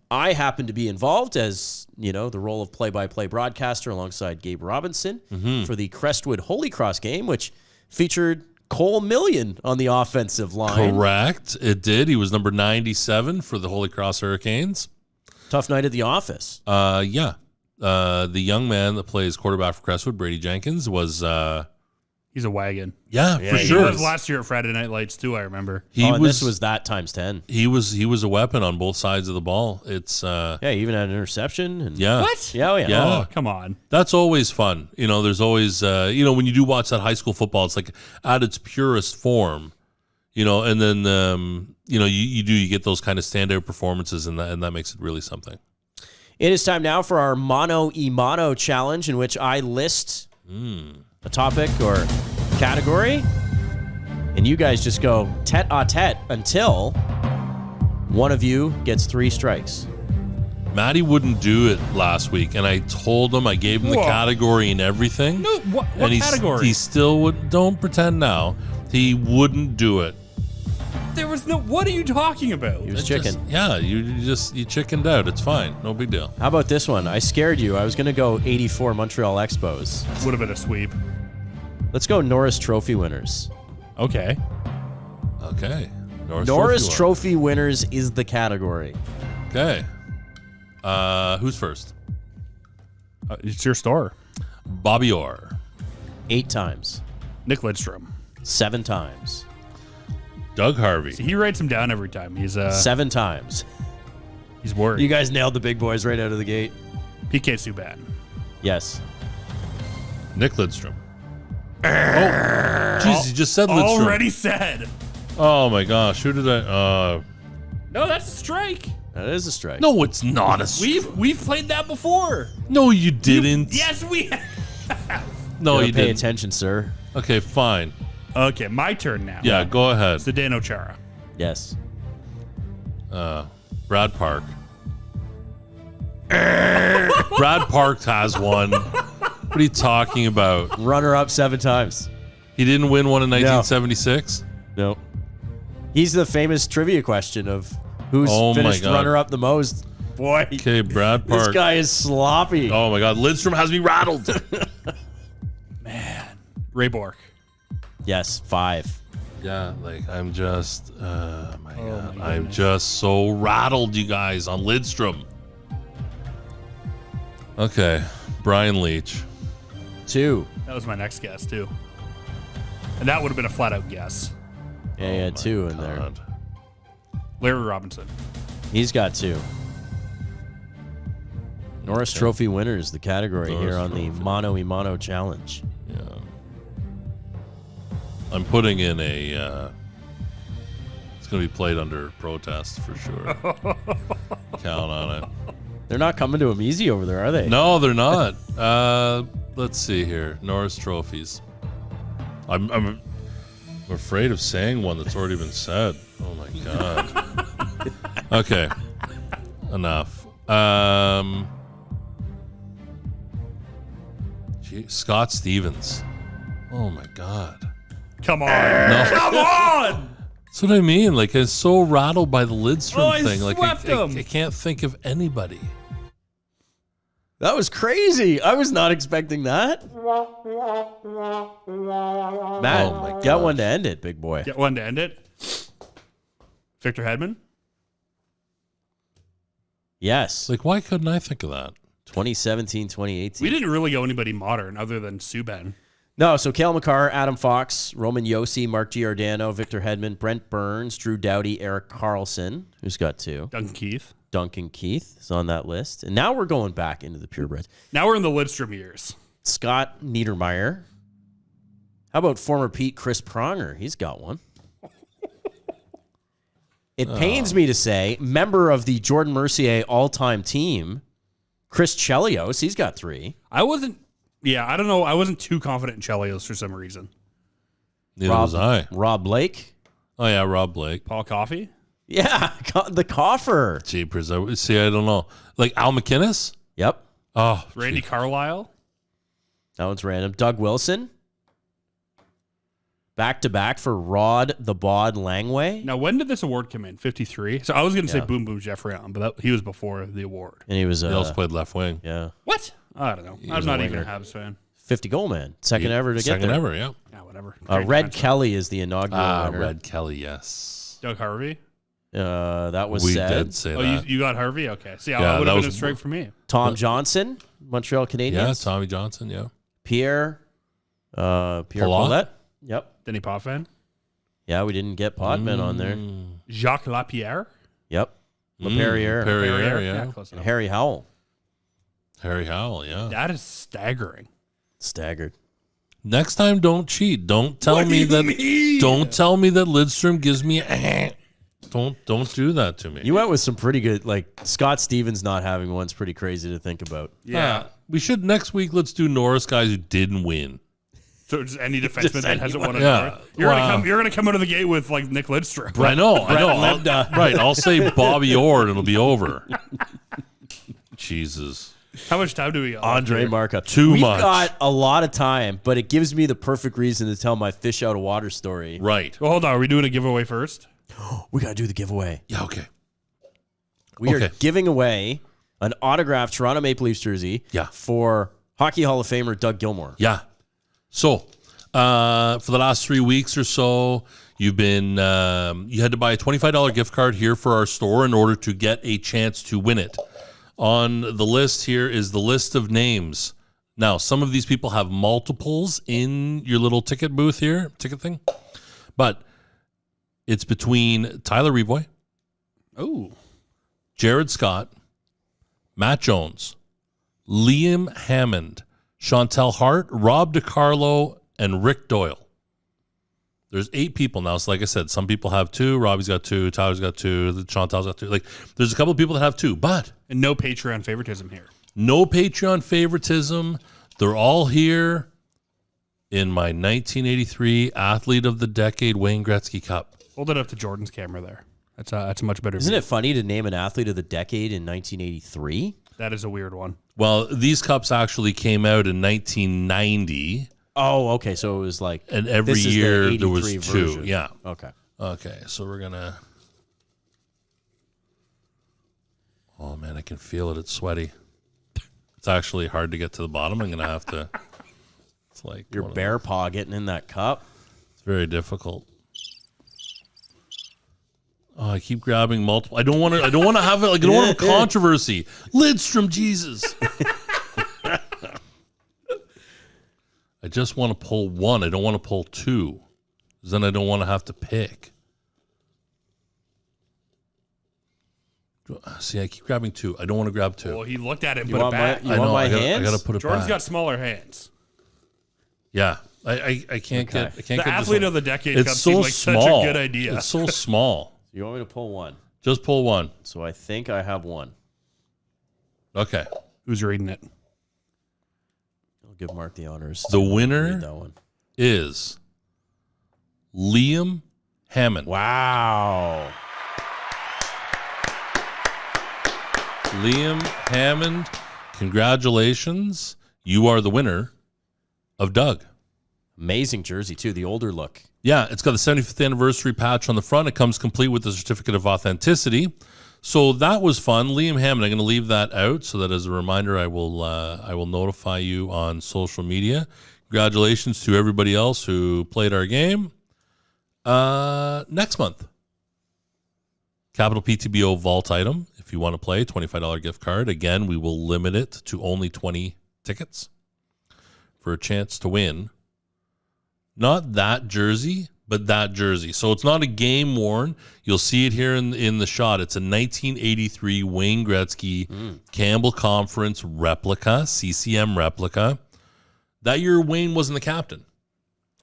I happen to be involved as, the role of play-by-play broadcaster alongside Gabe Robinson for the Crestwood Holy Cross game, which featured Cole Million on the offensive line. Correct. It did. He was number 97 for the Holy Cross Hurricanes. Tough night at the office. The young man that plays quarterback for Crestwood, Brady Jenkins, was He's a wagon. for He sure. was last year at Friday Night Lights too. I remember. This was that times 10. He was a weapon on both sides of the ball. It's He even had an interception. And What? Yeah, oh yeah. Yeah. Oh, come on. That's always fun. There's always when you do watch that high school football, it's like at its purest form. And then you get those kind of standout performances, and that makes it really something. It is time now for our Mono e Mono challenge, in which I list a topic or category, and you guys just go tete-a-tete until one of you gets 3 strikes. Matty wouldn't do it last week, and I told him, I gave him the category and everything. No, what and category? He still would. Don't pretend now. He wouldn't do it. There was no. What are you talking about? He was chicken. You chickened out. It's fine. No big deal. How about this one? I scared you. I was going to go 84 Montreal Expos. Would have been a sweep. Let's go Norris Trophy winners. Okay. Norris Trophy winners is the category. Okay. Who's first? It's your store. Bobby Orr. 8 times. Nick Lidstrom. 7 times. Doug Harvey. He writes him down every time. He's 7 times. He's worried. You guys nailed the big boys right out of the gate. PK Subban. Yes. Nick Lidstrom. Jeez, you just said Lidstrom. Already said. Oh my gosh, who did I? No, that's a strike. That is a strike. No, it's not a strike. We've played that before. No, you didn't. Yes, we have. No, you pay didn't. attention, sir. Okay, fine. Okay, my turn now. Yeah, go ahead. Zdeno Chara. Yes. Brad Park. Brad Park has one. What are you talking about? Runner up 7 times. He didn't win one in 1976? No. He's the famous trivia question of who's finished runner up the most. Boy. Okay, Brad Park. This guy is sloppy. Oh my God, Lidstrom has me rattled. Man. Ray Bork. Yes, 5. Yeah, like I'm just, my God, I'm just so rattled, you guys, on Lidstrom. Okay, Brian Leach. 2. That was my next guess, too. And that would have been a flat-out guess. Yeah, he had 2 in there. Larry Robinson. He's got 2. Norris Trophy winners, the category Norris here on Trophy. the Mono e Mono challenge. Yeah. I'm putting in a. It's going to be played under protest for sure. Count on it. They're not coming to him easy over there, are they? No, they're not. Let's see here. Norris trophies. I'm afraid of saying one that's already been said. Oh my god. Okay. Enough. Scott Stevens. Oh my god. Come on. No. Come on. That's what I mean. Like, I'm so rattled by the Lidstrom thing. Like, swept him. I can't think of anybody. That was crazy. I was not expecting that. Matt, Oh my get one to end it, big boy. Get one to end it. Victor Hedman. Yes. Like, why couldn't I think of that? 2017, 2018. We didn't really go anybody modern other than Subban. No, so Cale Makar, Adam Fox, Roman Yossi, Mark Giordano, Victor Hedman, Brent Burns, Drew Doughty, Eric Carlson, who's got 2. Duncan Keith is on that list. And now we're going back into the purebreds. Now we're in the Lidstrom years. Scott Niedermeyer. How about former Pete Chris Pronger? He's got one. It pains me to say, member of the Jordan Mercier all-time team, Chris Chelios, he's got 3. I don't know. I wasn't too confident in Chelios for some reason. Neither was I. Rob Blake. Oh, yeah, Rob Blake. Paul Coffey. Yeah, the coffer. Jeepers. I don't know. Like Al McInnes? Yep. Oh, Randy Carlisle. That one's random. Doug Wilson. Back-to-back for Rod the Bod Langway. Now, when did this award come in? 53? So I was going to say Boom Boom Geoffrion, but he was before the award. And he was... he also played left wing. Yeah. What? I don't know. I'm not even a Habs fan. 50 goal man. Second ever to get there. Second ever, yeah. Yeah, whatever. Red Kelly is the inaugural winner. Red Kelly, yes. Doug Harvey. That was We said. did say that. You got Harvey? Okay. See, Yeah, that would have that been a was- strike for me. Tom Johnson, Montreal Canadiens. Yeah, Tommy Johnson, yeah. Pierre Palat? Paulette. Yep. Denny Potvin. Yeah, we didn't get Potvin on there. Jacques Lapierre. Yep. LaPerriere. Perrier, yeah. Close And enough. Harry Howell. Harry Howell, yeah. That is staggering. Staggered. Next time, don't cheat. Don't tell me that. Don't tell me that Lidstrom gives me a. Don't do that to me. You went with some pretty good, like Scott Stevens not having one's pretty crazy to think about. Yeah. We should next week. Let's do Norris guys who didn't win. So just any defenseman that hasn't won a Yeah. Norris. You're gonna come out of the gate with like Nick Lidstrom. I know. Right. I'll say Bobby Orr and it'll be over. Jesus. How much time do we got? Andre Marca. Too We've much. got a lot of time, but it gives me the perfect reason to tell my fish out of water story. Right. Well, hold on. Are we doing a giveaway first? We got to do the giveaway. Yeah, okay. We are giving away an autographed Toronto Maple Leafs jersey for Hockey Hall of Famer Doug Gilmour. Yeah. So, for the last 3 weeks or so, you've been you had to buy a $25 gift card here for our store in order to get a chance to win it. On the list here is the list of names. Now, some of these people have multiples in your little ticket booth here, ticket thing. But it's between Tyler Revoy, Jared Scott, Matt Jones, Liam Hammond, Chantel Hart, Rob DiCarlo, and Rick Doyle. There's 8 people now. So like I said, some people have 2. Robbie's got 2. Tyler's got 2. Chantel's got 2. Like, there's a couple of people that have 2. But And no Patreon favoritism here. no Patreon favoritism. They're all here in my 1983 Athlete of the Decade Wayne Gretzky Cup. Hold it up to Jordan's camera there. That's a much better Isn't view. it funny to name an Athlete of the Decade in 1983? That is a weird one. Well, these cups actually came out in 1990. Oh, okay. So it was like... And every this is the year there was 83 2. version. Yeah. Okay. Okay, so we're going to... Oh, man, I can feel it. It's sweaty. It's actually hard to get to the bottom. I'm going to have to... It's like... Your bear paw getting in that cup. It's very difficult. Oh, I keep grabbing multiple. I don't want to have it. Like, I don't want to have a controversy. Lidstrom, Jesus. I just want to pull one. I don't want to pull 2. Then I don't want to have to pick. See, I keep grabbing 2. I don't want to grab 2. Well, he looked at it and You put it want back. my hands? I got to put it Jordan's back. got smaller hands. Yeah. I can't Okay. get The athlete of the decade It's cup so seemed like small. such a good idea. It's so small. You want me to pull one? Just pull one. So I think I have one. Okay. Who's reading it? I'll give Mark the honors. The to read winner that one. is Liam Hammond. Wow. Liam Hammond, congratulations. You are the winner of Doug. Amazing jersey, too. The older look. Yeah, it's got the 75th anniversary patch on the front. It comes complete with the certificate of authenticity. So that was fun. Liam Hammond, I'm going to leave that out so that as a reminder, I will notify you on social media. Congratulations to everybody else who played our game. Next month, Capital PTBO vault item. If you want to play, $25 gift card. Again, we will limit it to only 20 tickets for a chance to win. Not that jersey, but that jersey. So it's not a game worn. You'll see it here in the shot. It's a 1983 Wayne Gretzky Campbell Conference replica, CCM replica. That year, Wayne wasn't the captain.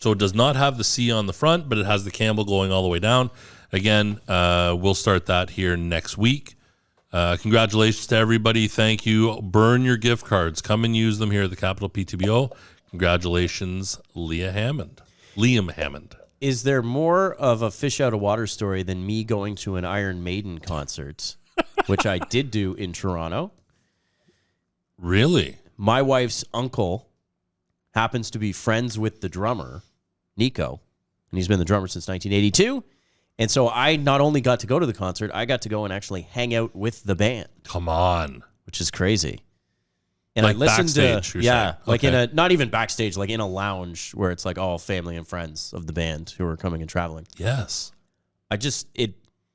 So it does not have the C on the front, but it has the Campbell going all the way down. Again, we'll start that here next week. Congratulations to everybody. Thank you. Burn your gift cards. Come and use them here at the Capital PTBO. Congratulations, Liam Hammond. Is there more of a fish out of water story than me going to an Iron Maiden concert, which I did do in Toronto? Really? My wife's uncle happens to be friends with the drummer, Nico, and he's been the drummer since 1982. And so I not only got to go to the concert, I got to go and actually hang out with the band. Come on. Which is crazy. And Like I listened backstage, to, you're yeah, saying. like Okay. not even backstage, like in a lounge where it's like all family and friends of the band who are coming and traveling. Yes. It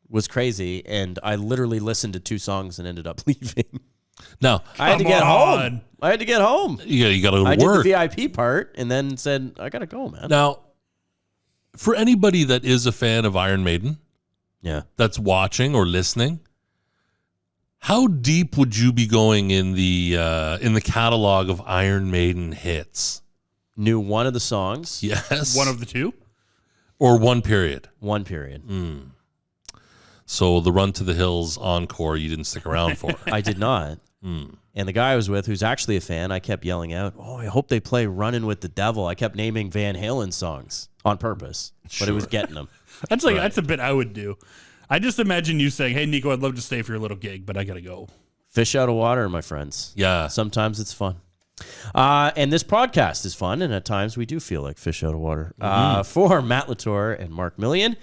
was crazy. And I literally listened to 2 songs and ended up leaving. Now, I had to Come get on. home. I had to get home. you got to I work. did the VIP part and then said, I got to go, man. Now, for anybody that is a fan of Iron Maiden, Yeah. that's watching or listening, how deep would you be going in the catalog of Iron Maiden hits? Knew one of the songs, Yes. One of the two? or one period. one period. So the Run to the Hills encore you didn't stick around for. I did not. And the guy I was with, who's actually a fan, I kept yelling out, "Oh, I hope they play Runnin' with the Devil." I kept naming Van Halen songs on purpose, but it was getting them. That's a bit I would do. I just imagine you saying, "Hey, Nico, I'd love to stay for your little gig, but I gotta go." Fish out of water, my friends. Yeah. Sometimes it's fun. And this podcast is fun, and at times we do feel like fish out of water. For Matt Latour and Mark Millian,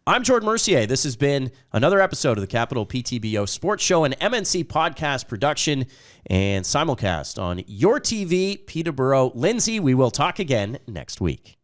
I'm Jordan Mercier. This has been another episode of the Capital PTBO Sports Show, an MNC podcast production and simulcast on your TV, Peterborough. Lindsay, we will talk again next week.